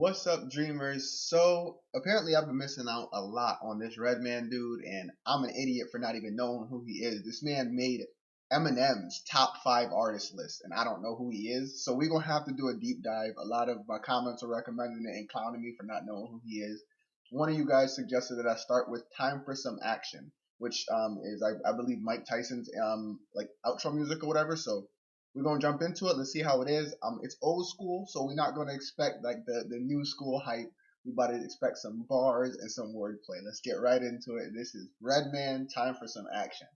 What's up, dreamers? So, apparently, I've been missing out a lot on this Redman dude, and I'm an idiot for not even knowing who he is. This man made Eminem's top 5 artist list, and I don't know who he is. So, we're gonna have to do a deep dive. A lot of my comments are recommending it and clowning me for not knowing who he is. One of you guys suggested that I start with "Time for Some Action," which is I believe Mike Tyson's like outro music or whatever. So we're gonna jump into it. Let's see how it is. It's old school, so we're not gonna expect like the new school hype. We about to expect some bars and some wordplay. Let's get right into it. This is Redman. Time for Some Action.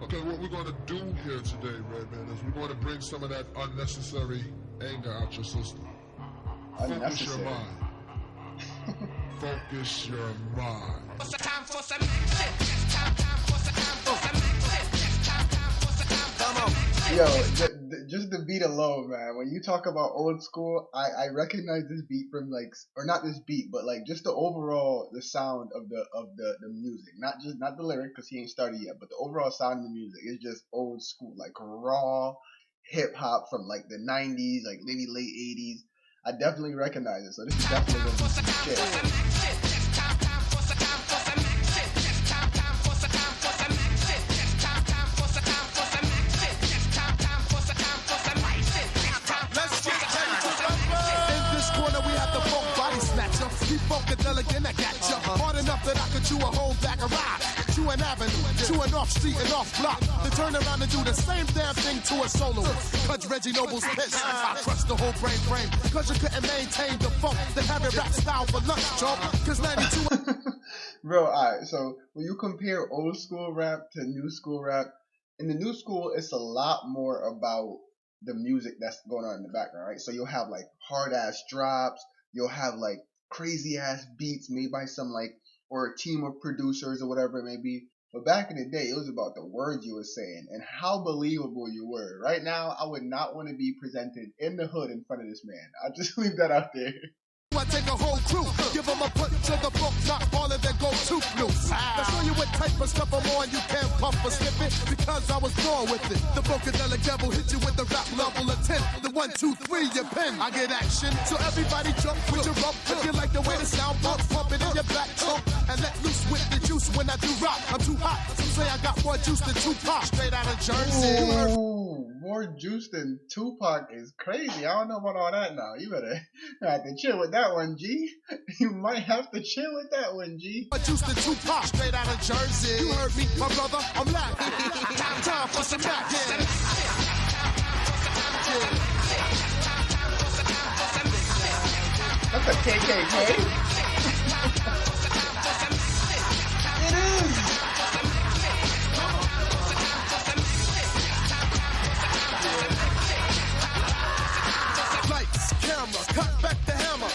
Okay, what we're going to do here today, Redman, is we're going to bring some of that unnecessary anger out your system. Focus your mind. Focus your mind. Time for some action. Time for some action. Come on. Yo, just the beat alone, man. When you talk about old school, I recognize this beat from like, or not this beat, but like just the overall the sound of the music, not the lyric because he ain't started yet, but the overall sound of the music is just old school, like raw hip hop from like the '90s, like maybe late '80s. I definitely recognize it, so this is definitely gonna be some shit. Funkadelic, I got you. Hard enough that I could chew a whole bag of rock. Chew an avenue, chew an off street and off block. To turn around and do the same damn thing to a soloist. Cause Reggie Noble's pissed. I crushed the whole brain frame. Cause you couldn't maintain the funk. Then have it rap style for lunch, chump. Cause 92. Bro, alright, so when you compare old school rap to new school rap, in the new school, it's a lot more about the music that's going on in the background, right? So you'll have like hard ass drops. You'll have like crazy ass beats made by some like or a team of producers or whatever it may be. But back in the day, it was about the words you were saying and how believable you were. Right now, I would not want to be presented in the hood in front of this man. I just leave that out there. I take a whole crew, give them a punch to the book, knock all of their go-to blues. Now show you what type of stuff I'm on, you can't puff or slip it, because I was born with it. The Funkadelic devil hit you with the rap level of 10. The 1, 2, 3, your pen. I get action, so everybody jump with your rump. If you like the way the sound bumps, pump it in your back trunk, and let loose with the juice when I do rock. I'm too hot, some say I got more juice than Tupac, straight out of Jersey. Ooh, more juice than Tupac is crazy. I don't know about all that now. You better have to chill with that one, G. You might have to chill with that one, G. More juice than Tupac, straight out of Jersey. You heard me, my brother, I'm laughing. Time for some action. That's a KKK. It is. Lights, camera, cut back the hammer.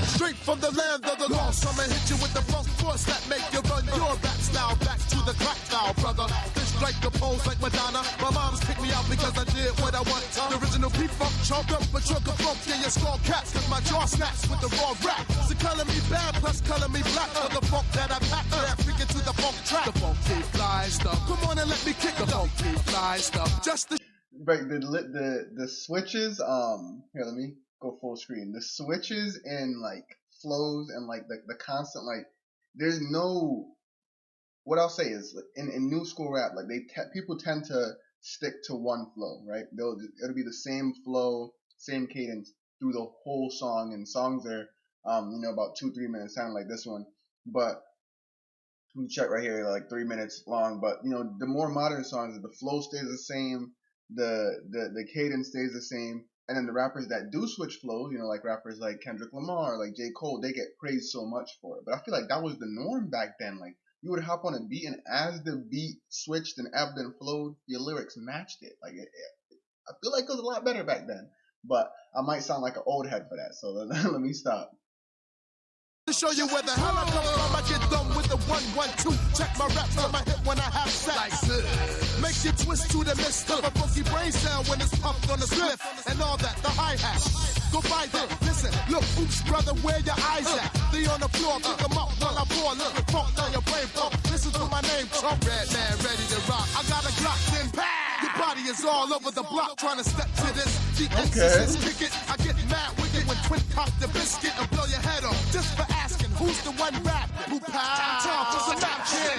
Straight from the land of the lost, I'ma hit you with the funk force that make you run your rap style back to the crack style, brother. This strike the pose like Madonna. My mom's picked me out because I did what I want. The original P-Funk choked up a truck of funk in your skull caps, cause my jaw snaps with the raw rap. So color me bad, plus color me black for the funk that I pack. That freaking to the funk track. The funky fly stuff. Come on and let me kick the funky fly stuff. Just the But the switches, here, let me go full screen. The switches and like flows and like the constant, like there's no, what I'll say is in new school rap, like people tend to stick to one flow, right? It'll be the same flow, same cadence through the whole song, and songs are about 2-3 minutes, sounding like this one. But we check right here, like 3 minutes long. But the more modern songs, the flow stays the same, the cadence stays the same, and then the rappers that do switch flows, like rappers like Kendrick Lamar, like J. Cole, they get praised so much for it. But I feel like that was the norm back then. Like you would hop on a beat, and as the beat switched and ebbed and flowed, your lyrics matched it. Like I feel like it was a lot better back then. But I might sound like an old head for that, so let me stop. to show you where the hell I come from, I get done with the 1-1-2. Check my raps on my hip when I have sex. Make you twist to the mist of a funky brain sound when it's pumped on the spliff and all that, the hi-hat. Go by there, listen, look, oops, brother, where your eyes at? They on the floor, pick them up while I pour a little funk down your brain pump. Listen to my name, Trump, Redman, ready to rock. I got a Glock, then pow! Your body is all over the block trying to step to this. The exorcist kick it, I get mad wicked when twin cock the biscuit and blow your head off. Just for asking, who's the one rapping? Who pound? Time for some action.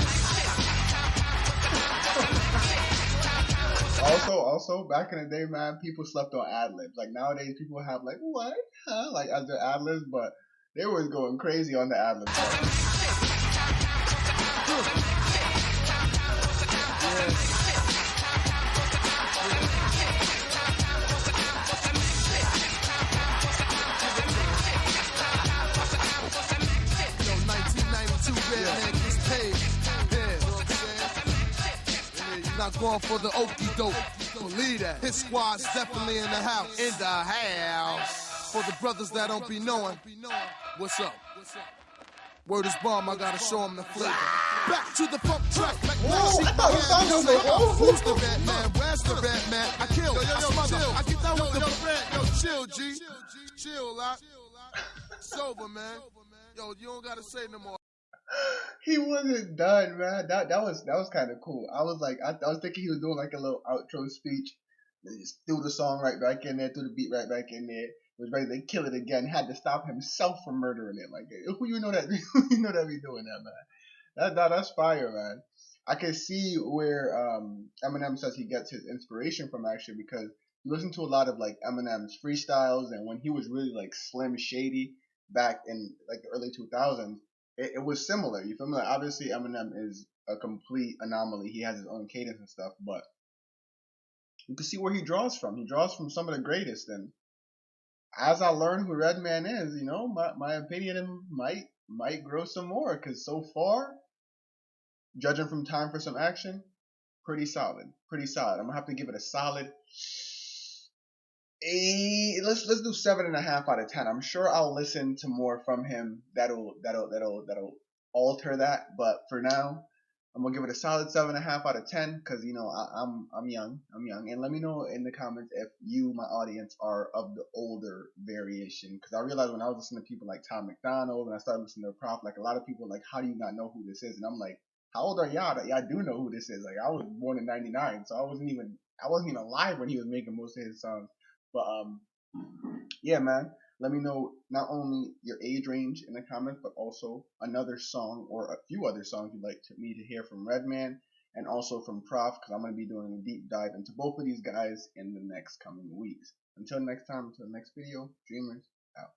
Also, back in the day, man, people slept on ad-libs. Like, nowadays, people have, like, what? Huh? Like, as their ad-libs, but they was going crazy on the ad-libs. Yo, 1992, Redman gets paid. Yeah, you know what I'm saying? You're not going for the okie doke. Believe that. His squad's definitely in the house. In the house. For the brothers that don't be knowing, what's up? Word is bomb, I gotta show them the flavor. Back to the funk track. Whoa, I thought the song was like, who's the red man? Where's the red man? I kill, I smother, I get down with the red. Yo, chill, G. Chill, lot. It's over, man. Yo, you don't gotta say no more. He wasn't done, man. That was kind of cool. I was like, I was thinking he was doing like a little outro speech. They just threw the song right back in there, threw the beat right back in there. Was ready to kill it again. Had to stop himself from murdering it. Like, who you know that be doing that, man? That's fire, man. I can see where Eminem says he gets his inspiration from, actually, because you listen to a lot of like Eminem's freestyles, and when he was really like Slim Shady back in like the early 2000s, it was similar. You feel me? Like, obviously, Eminem is a complete anomaly. He has his own cadence and stuff, but you can see where he draws from. He draws from some of the greatest, and as I learn who Redman is, you know, my opinion might grow some more, because so far, judging from Time for Some Action, pretty solid. I'm gonna have to give it a solid let's do 7.5 out of 10. I'm sure I'll listen to more from him that'll alter that, but for now, I'm gonna give it a solid 7.5 out of 10, because you know I'm young, and let me know in the comments if you, my audience, are of the older variation, because I realized when I was listening to people like Tom McDonald and I started listening to Prof, like a lot of people were like, how do you not know who this is? And I'm like, how old are y'all that y'all do know who this is? Like, I was born in '99, so I wasn't even alive when he was making most of his songs. But yeah, man. Let me know not only your age range in the comments, but also another song or a few other songs you'd like me to hear from Redman and also from Prof, because I'm going to be doing a deep dive into both of these guys in the next coming weeks. Until next time, until the next video, Dreamers out.